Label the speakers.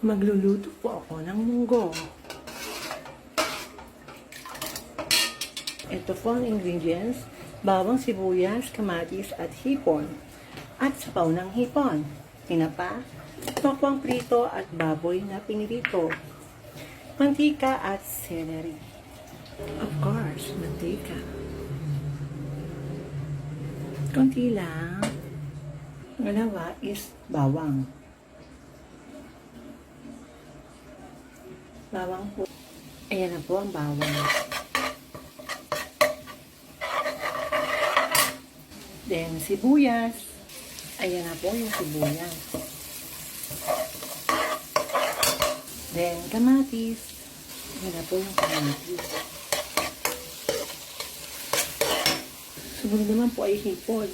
Speaker 1: Magluluto po ako ng munggo. Ito po ang ingredients: bawang, sibuyas, kamatis at hipon. At sabaw ng hipon. Tinapa, tokwang prito at baboy na pinirito. Mantika at celery. Of course, mantika. Konti lang. Pangalawa is bawang. Bawang po. Ayan na po ang bawang. Then, sibuyas. Ayan na po yung sibuyas. Then, kamatis. Ayan na po yung kamatis. Sumunod naman po ay hipon.